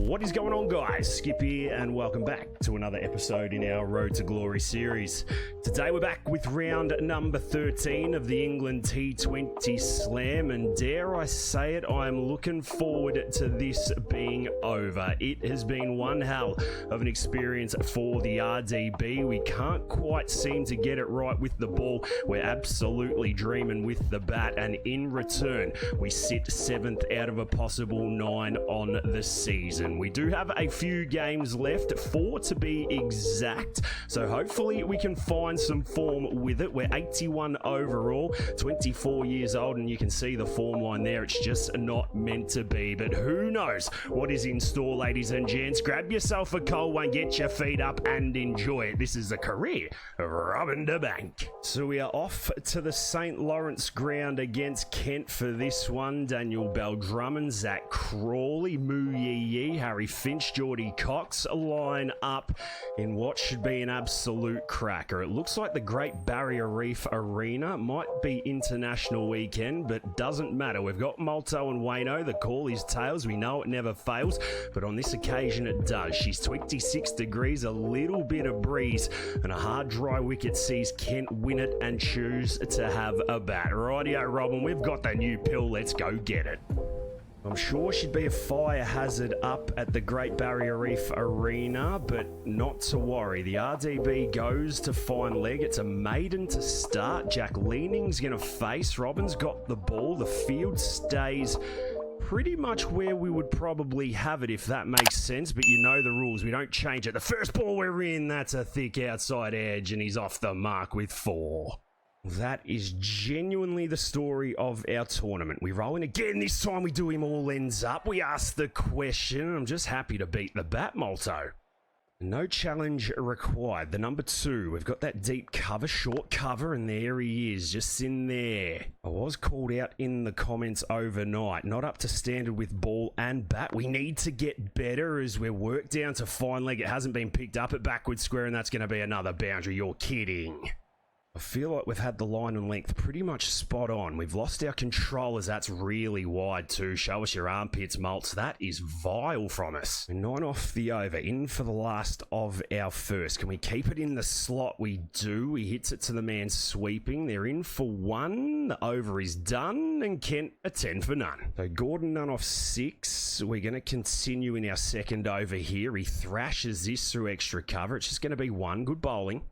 What is going on, guys? Skip here and welcome back to another episode in our Road to Glory series. Today we're back with round number 13 of the England T20 Slam, and dare I say it, I'm looking forward to this being over. It has been one hell of an experience for the RDB. We can't quite seem to get it right with the ball. We're absolutely dreaming with the bat, and in return we sit 7th out of a possible 9 on the season. We do have a few games left, 4 to be exact, so hopefully we can find some form with it. We're 81 overall, 24 years old, and you can see the form line there. It's just not meant to be, but who knows what is in store, ladies and gents. Grab yourself a cold one, get your feet up and enjoy it. This is a career of robbing the bank. So we are off to the St. Lawrence ground against Kent for this one. Daniel Bell Drummond, Zach Crawley, Moo Yee Yee, Harry Finch, Geordie Cox line up in what should be an absolute cracker. It looks like the Great Barrier Reef Arena. Might be international weekend, but doesn't matter. We've got Malto and Wayno. The call is tails. We know it never fails, but on this occasion it does. She's 26 degrees, a little bit of breeze, and a hard dry wicket sees Kent win it and choose to have a bat. Rightio, Robin, we've got the new pill. Let's go get it. I'm sure she'd be a fire hazard up at the Great Barrier Reef Arena, but not to worry. The RDB goes to fine leg. It's a maiden to start. Jack Leaning's going to face. Robin's got the ball. The field stays pretty much where we would probably have it, if that makes sense, but you know the rules. We don't change it. The first ball we're in, that's a thick outside edge, and he's off the mark with 4. That is genuinely the story of our tournament. We roll in again. This time we do him all ends up. We ask the question. I'm just happy to beat the bat, Malto. No challenge required. The number 2, we've got that deep cover, short cover, and there he is, just in there. I was called out in the comments overnight. Not up to standard with ball and bat. We need to get better as we're worked down to fine leg. It hasn't been picked up at backward square, and that's going to be another boundary. You're kidding. I feel like we've had the line and length pretty much spot on. We've lost our control as that's really wide too. Show us your armpits, Malts. That is vile from us. 9 off the over, in for the last of our first. Can we keep it in the slot? We do. He hits it to the man sweeping. They're in for 1. The over is done, and Kent a 10 for none. So Gordon none off 6. We're going to continue in our second over here. He thrashes this through extra cover. It's just going to be 1. Good bowling.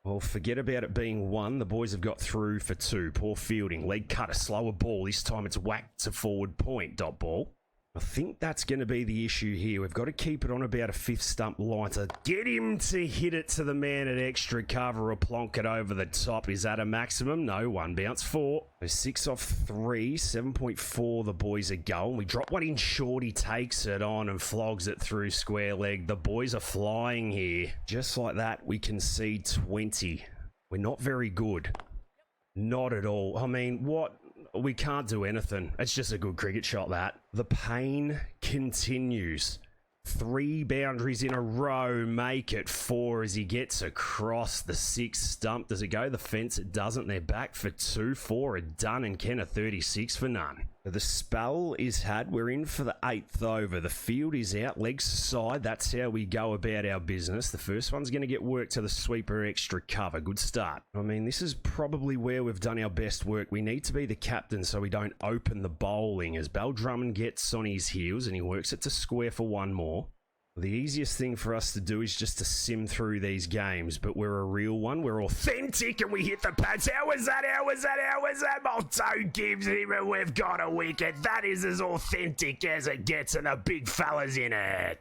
Well, forget about it being 1. The boys have got through for 2. Poor fielding. Leg cut, a slower ball. This time it's whacked to forward point. Dot ball. I think that's going to be the issue here. We've got to keep it on about a 5th stump line to get him to hit it to the man at extra cover or plonk it over the top. Is that a maximum? No. 1 bounce, 4. So 6 off 3. 7.4 the boys are going. We drop one in short. He takes it on and flogs it through square leg. The boys are flying here. Just like that, we concede 20. We're not very good. Not at all. I mean, what? We can't do anything. It's just a good cricket shot, that. The pain continues. 3 boundaries in a row make it 4 as he gets across the 6th stump. Does it go the fence? It doesn't. They're back for 2. 4 are done, and Ken a 36 for none. The spell is had. We're in for the 8th over. The field is out, legs side. That's how we go about our business. The first one's going to get work to the sweeper extra cover. Good start. I mean, this is probably where we've done our best work. We need to be the captain so we don't open the bowling as Bell Drummond gets on his heels and he works it to square for 1 more. The easiest thing for us to do is just to sim through these games, but we're a real one. We're authentic and we hit the pads. How was that? How was that? How was that? Malto gives him and we've got a wicket. That is as authentic as it gets, and the big fella's in it.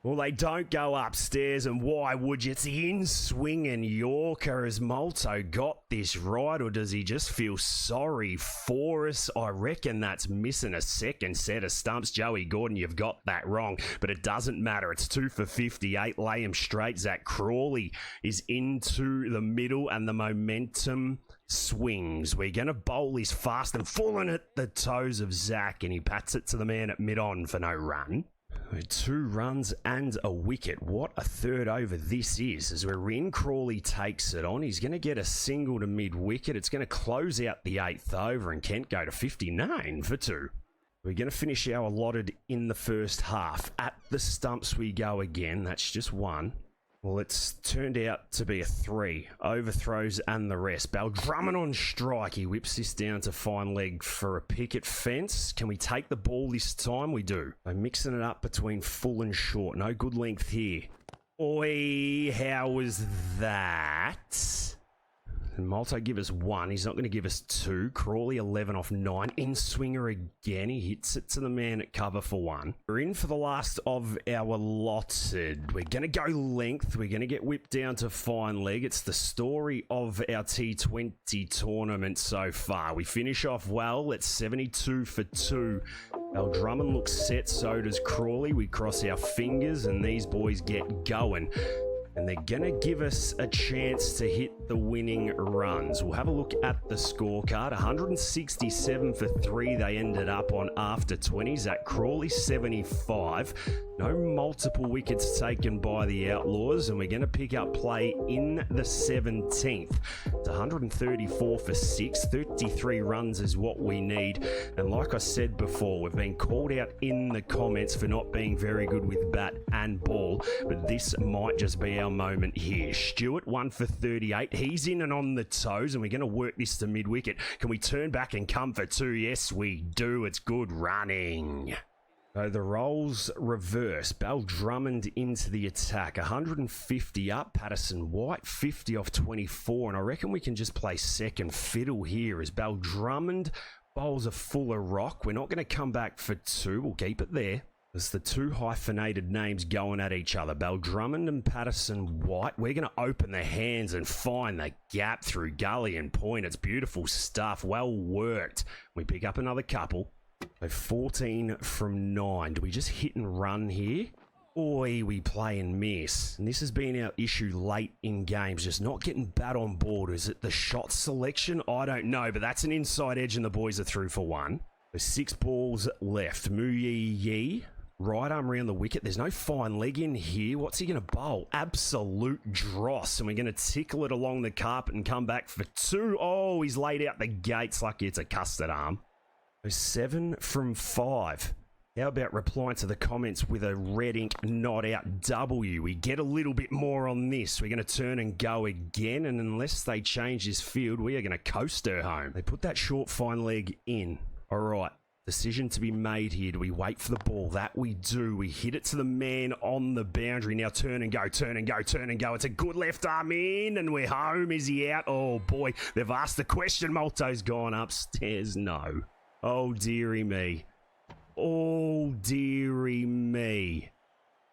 Well, they don't go upstairs, and why would you? It's the in-swinging Yorker. Has Malto got this right, or does he just feel sorry for us? I reckon that's missing a second set of stumps. Joey Gordon, you've got that wrong, but it doesn't matter. It's 2 for 58. Lay him straight. Zach Crawley is into the middle, and the momentum swings. We're going to bowl this fast and falling at the toes of Zach, and he pats it to the man at mid-on for no run. 2 runs and a wicket. What a third over this is. As we're in, Crawley takes it on. He's going to get a single to mid-wicket. It's going to close out the 8th over, and Kent go to 59 for 2. We're going to finish our allotted in the first half. At the stumps we go again. That's just one. Well, it's turned out to be a 3. Overthrows and the rest. Drummond on strike. He whips this down to fine leg for a picket fence. Can we take the ball this time? We do. So mixing it up between full and short. No good length here. Oi, how was that? And Malto give us 1. He's not going to give us 2. Crawley 11 off 9. In swinger again. He hits it to the man at cover for 1. We're in for the last of our allotted. We're going to go length. We're going to get whipped down to fine leg. It's the story of our T20 tournament so far. We finish off well. It's 72 for 2. Drummond looks set. So does Crawley. We cross our fingers and these boys get going. And they're going to give us a chance to hit the winning runs. We'll have a look at the scorecard. 167 for 3 they ended up on after 20s. At Crawley, 75. No multiple wickets taken by the Outlaws. And we're going to pick up play in the 17th. It's 134 for 6. 33 runs is what we need. And like I said before, we've been called out in the comments for not being very good with bat and ball. But this might just be our moment here. Stewart 1 for 38. He's in and on the toes, and we're going to work this to mid wicket. Can we turn back and come for 2? Yes, we do. It's good running. So the roles reverse. Drummond into the attack. 150 up. Patterson White 50 off 24, and I reckon we can just play second fiddle here as Drummond bowls a fuller rock. We're not going to come back for 2. We'll keep it there. There's the 2 hyphenated names going at each other. Drummond and Patterson White. We're going to open the hands and find the gap through gully and point. It's beautiful stuff. Well worked. We pick up another couple. So 14 from 9. Do we just hit and run here? Oi, we play and miss. And this has been our issue late in games. Just not getting bat on board. Is it the shot selection? I don't know, but that's an inside edge and the boys are through for 1. So 6 balls left. Yi. Right arm around the wicket. There's no fine leg in here. What's he going to bowl? Absolute dross. And we're going to tickle it along the carpet and come back for 2. Oh, he's laid out the gates like it's a custard arm. So 7 from 5. How about replying to the comments with a red ink not out W? We get a little bit more on this. We're going to turn and go again. And unless they change this field, we are going to coast her home. They put that short fine leg in. All right. Decision to be made here. Do we wait for the ball? That we do. We hit it to the man on the boundary. Now turn and go, turn and go, turn and go. It's a good left arm in and we're home. Is he out? Oh boy, they've asked the question. Malto's gone upstairs. No. Oh dearie me. Oh dearie me.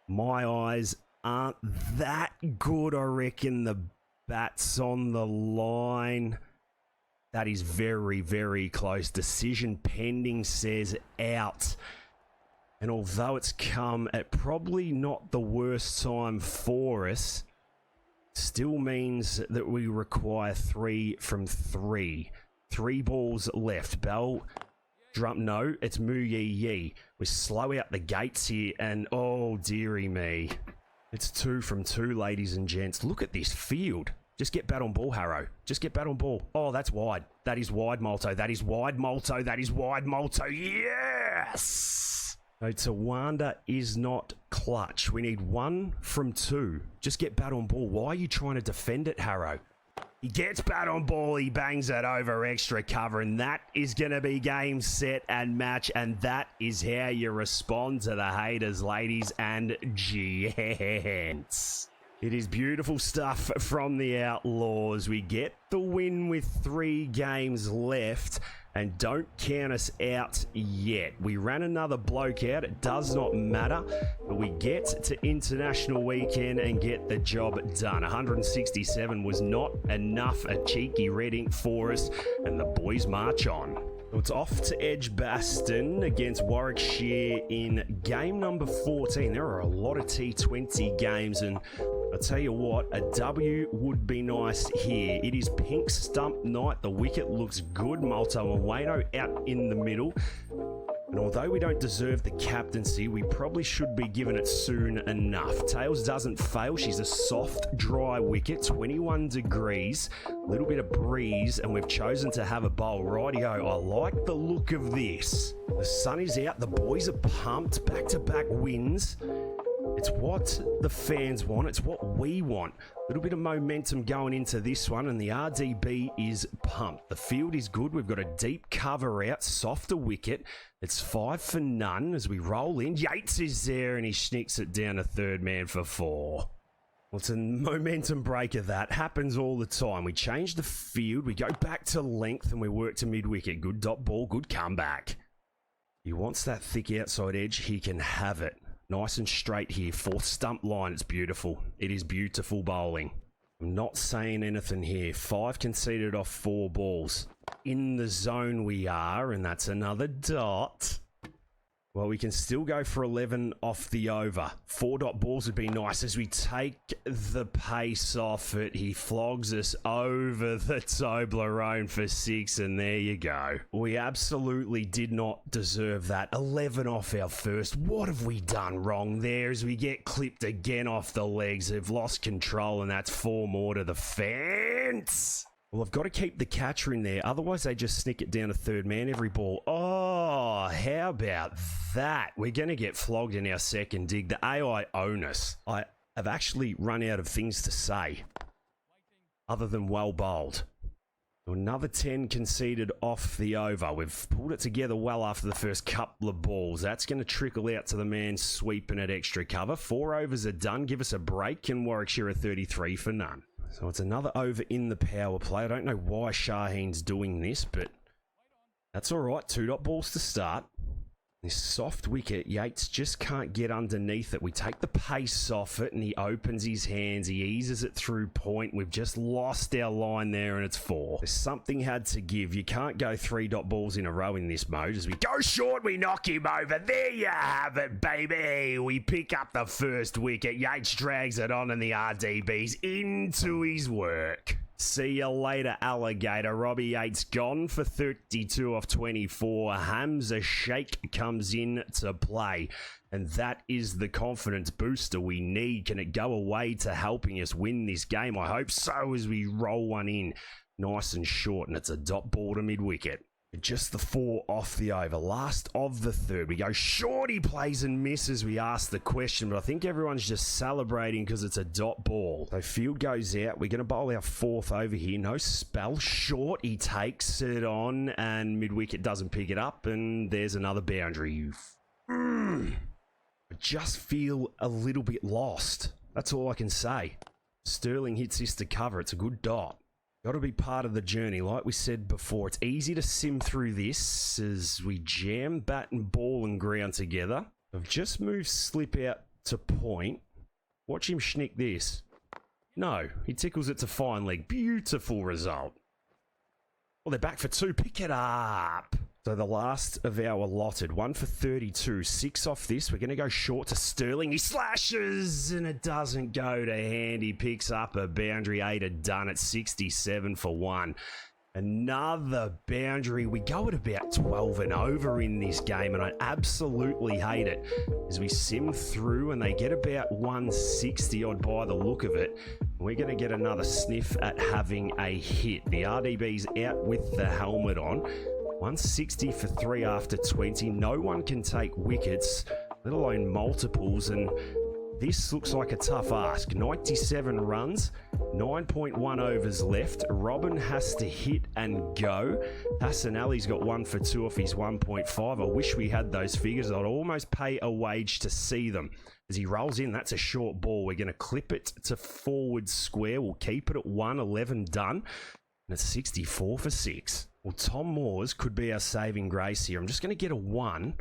My eyes aren't that good. I reckon the bat's on the line. That is very, very close. Decision pending says out. And although it's come at probably not the worst time for us, still means that we require 3 from 3. 3 balls left. No, it's Yi. We slow out the gates here and oh dearie me. It's 2 from 2, ladies and gents. Look at this field. Just get bat on ball, Harrow. Just get bat on ball. Oh, that's wide. That is wide, Malto. That is wide, Malto. That is wide, Malto. Yes! So Tawanda is not clutch. We need 1 from 2. Just get bat on ball. Why are you trying to defend it, Harrow? He gets bat on ball. He bangs it over extra cover. And that is going to be game, set, and match. And that is how you respond to the haters, ladies and gents. It is beautiful stuff from the Outlaws. We get the win with 3 games left and don't count us out yet. We ran another bloke out. It does not matter, but we get to international weekend and get the job done. 167 was not enough, a cheeky red ink for us, and the boys march on. It's off to Edgbaston against Warwickshire in game number 14. There are a lot of T20 games, and I'll tell you what, a W would be nice here. It is pink stump night. The wicket looks good. Malto and Wayno out in the middle. And although we don't deserve the captaincy, we probably should be given it soon enough. Tails doesn't fail. She's a soft, dry wicket, 21 degrees, a little bit of breeze, and we've chosen to have a bowl. Rightio, I like the look of this. The sun is out, the boys are pumped, back-to-back wins. It's what the fans want. It's what we want. A little bit of momentum going into this one, and the RDB is pumped. The field is good. We've got a deep cover out, softer wicket. It's 5 for none as we roll in. Yates is there, and he snicks it down to third man for 4. Well, it's a momentum breaker. That happens all the time. We change the field. We go back to length, and we work to mid-wicket. Good dot ball, good comeback. He wants that thick outside edge. He can have it. Nice and straight here. 4th stump line. It's beautiful. It is beautiful bowling. I'm not saying anything here. 5 conceded off 4 balls. In the zone we are, and that's another dot. Well, we can still go for 11 off the over. 4 dot balls would be nice as we take the pace off it. He flogs us over the Toblerone for 6, and there you go. We absolutely did not deserve that. 11 off our first. What have we done wrong there as we get clipped again off the legs? They've lost control, and that's 4 more to the fence. Well, I've got to keep the catcher in there. Otherwise, they just snick it down to third man every ball. Oh, how about that? We're going to get flogged in our second dig. The AI own us. I have actually run out of things to say other than well bowled. Another 10 conceded off the over. We've pulled it together well after the first couple of balls. That's going to trickle out to the man sweeping at extra cover. 4 overs are done. Give us a break, and Warwickshire are 33 for none. So it's another over in the power play. I don't know why Shaheen's doing this, but that's all right. 2 dot balls to start. This soft wicket, Yates just can't get underneath it. We take the pace off it, and he opens his hands. He eases it through point. We've just lost our line there, and it's 4. There's something had to give. You can't go 3 dot balls in a row in this mode. As we go short, we knock him over. There you have it, baby. We pick up the first wicket. Yates drags it on, and the RDB's into his work. See you later, alligator. Robbie Yates gone for 32 off 24. Hamza Sheikh comes in to play. And that is the confidence booster we need. Can it go away to helping us win this game? I hope so, as we roll one in nice and short. And it's a dot ball to mid-wicket. Just the 4 off the over. Last of the third. We go short. He plays and misses. We ask the question, but I think everyone's just celebrating because it's a dot ball. So field goes out. We're going to bowl our 4th over here. No spell. Short. He takes it on, and mid-wicket doesn't pick it up, and there's another boundary. I just feel a little bit lost. That's all I can say. Sterling hits this to cover. It's a good dot. Got to be part of the journey. Like we said before, it's easy to sim through this as we jam bat and ball and ground together. I've just moved slip out to point. Watch him schnick this. No, he tickles it to fine leg. Beautiful result. Well, they're back for 2. Pick it up. So the last of our allotted. 1 for 32. 6 off this. We're going to go short to Sterling. He slashes, and it doesn't go to hand. He picks up a boundary. 8 are done at 67 for 1. Another boundary. We go at about 12 and over in this game, and I absolutely hate it. As we sim through, and they get about 160 odd by the look of it. We're going to get another sniff at having a hit. The RDB's out with the helmet on. 160 for 3 after 20. No one can take wickets, let alone multiples, and this looks like a tough ask. 97 runs, 9.1 overs left. Robin has to hit and go. Hassan Ali's got 1 for 2 off his 1.5. I wish we had those figures. I'd almost pay a wage to see them. As he rolls in, that's a short ball. We're going to clip it to forward square. We'll keep it at 111 done. And it's 64 for 6. Well, Tom Moores could be our saving grace here. I'm just going to get a 1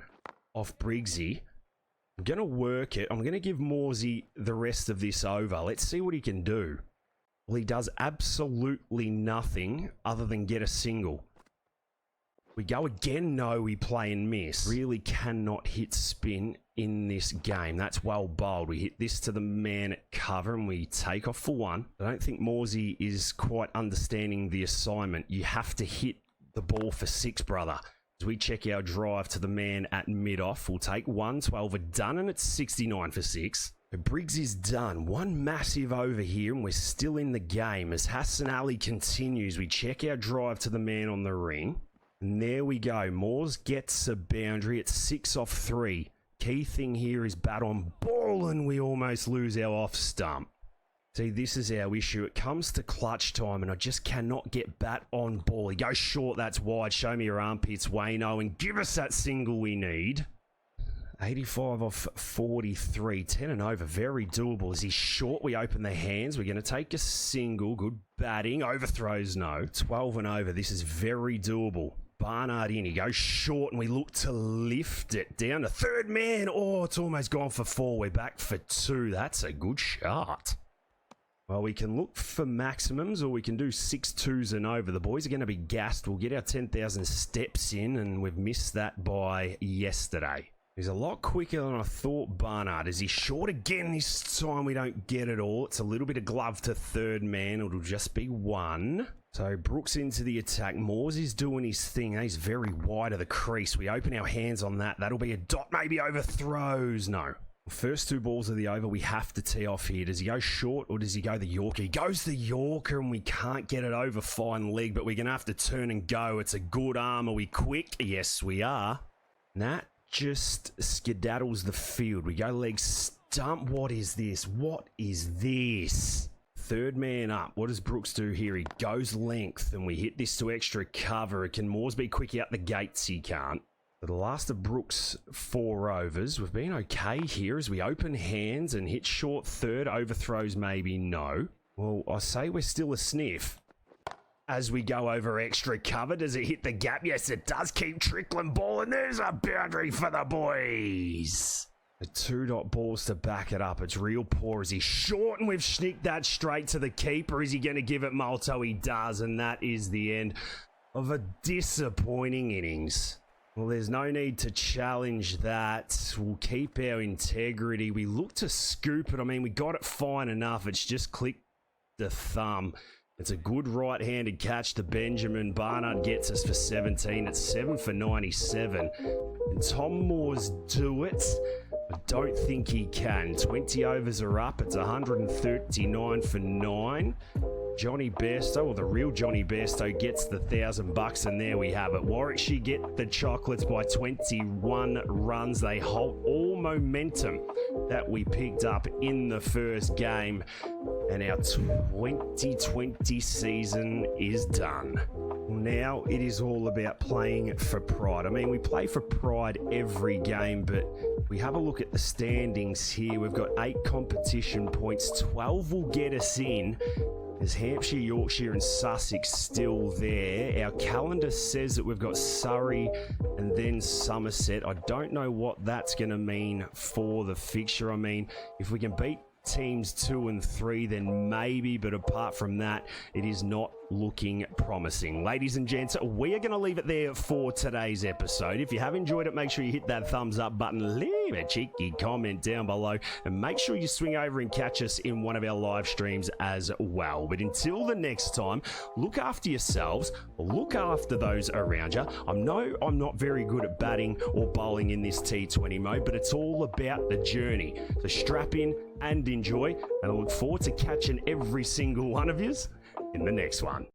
off Briggsy. I'm going to work it. I'm going to give Mooresy the rest of this over. Let's see what he can do. Well, he does absolutely nothing other than get a single. We go again. No, we play and miss. Really cannot hit spin in this game. That's well bowled. We hit this to the man at cover and we take off for 1. I don't think Mooresy is quite understanding the assignment. You have to hit the ball for 6, brother. As we check our drive to the man at mid-off, we'll take 112 are done, and it's 69 for 6. Briggs is done. One massive over here, and we're still in the game. As Hassan Ali continues, we check our drive to the man on the ring. And there we go. Moores gets a boundary. It's 6 off 3. Key thing here is bat on ball, and we almost lose our off stump. See, this is our issue. It comes to clutch time, and I just cannot get bat on ball. He goes short, that's wide. Show me your armpits, Wayno, and give us that single we need. 85 off 43, 10 and over, very doable. As he's short, we open the hands. We're going to take a single. Good batting. Overthrows, no. 12 and over, this is very doable. Barnard in, he goes short, and we look to lift it down to third man. Oh, it's almost gone for 4. We're back for 2. That's a good shot. Well, we can look for maximums, or we can do 6 2s and over. The boys are going to be gassed. We'll get our 10,000 steps in, and we've missed that by yesterday. He's a lot quicker than I thought, Barnard. Is he short again this time? We don't get it all. It's a little bit of glove to third man. It'll just be 1. So Brooks into the attack. Moores is doing his thing. He's very wide of the crease. We open our hands on that. That'll be a dot, maybe overthrows. No. First 2 balls of the over, we have to tee off here. Does he go short, or does he go the Yorker? He goes the Yorker, and we can't get it over fine leg, but we're going to have to turn and go. It's a good arm. Are we quick? Yes, we are. And that just skedaddles the field. We go leg stump. What is this? What is this? Third man up. What does Brooks do here? He goes length, and we hit this to extra cover. Can Moores be quick out the gates? He can't. For the last of Brooks' 4 overs, we've been okay here as we open hands and hit short third. Overthrows maybe no. Well, I say we're still a sniff. As we go over extra cover, does it hit the gap? Yes, it does. Keep trickling ball, and there's a boundary for the boys. The 2-dot balls to back it up. It's real poor. Is he short, and we've snicked that straight to the keeper? Is he going to give it Malto? He does, and that is the end of a disappointing innings. Well, there's no need to challenge that. We'll keep our integrity. We look to scoop it. I mean, we got it fine enough. It's just clicked the thumb. It's a good right-handed catch to Benjamin. Barnard gets us for 17. It's 7 for 97. Can Tom Moores do it? I don't think he can. 20 overs are up. It's 139 for 9. Johnny Bairstow, or the real Johnny Bairstow, gets the $1,000, and there we have it. Warwickshire get the chocolates by 21 runs. They hold all momentum that we picked up in the first game, and our 2020 season is done. Now it is all about playing for pride. I mean, we play for pride every game, but we have a look at the standings here. We've got 8 competition points. 12 will get us in. There's Hampshire, Yorkshire and Sussex still there. Our calendar says that we've got Surrey and then Somerset. I don't know what that's going to mean for the fixture. I mean, if we can beat teams 2 and 3, then maybe, but apart from that, it is not looking promising. Ladies and gents, we are going to leave it there for today's episode. If you have enjoyed it, make sure you hit that thumbs up button, leave a cheeky comment down below, and make sure you swing over and catch us in one of our live streams as well. But until the next time, look after yourselves, look after those around you. I know I'm not very good at batting or bowling in this T20 mode, but it's all about the journey. So strap in and enjoy, and I look forward to catching every single one of yous in the next one.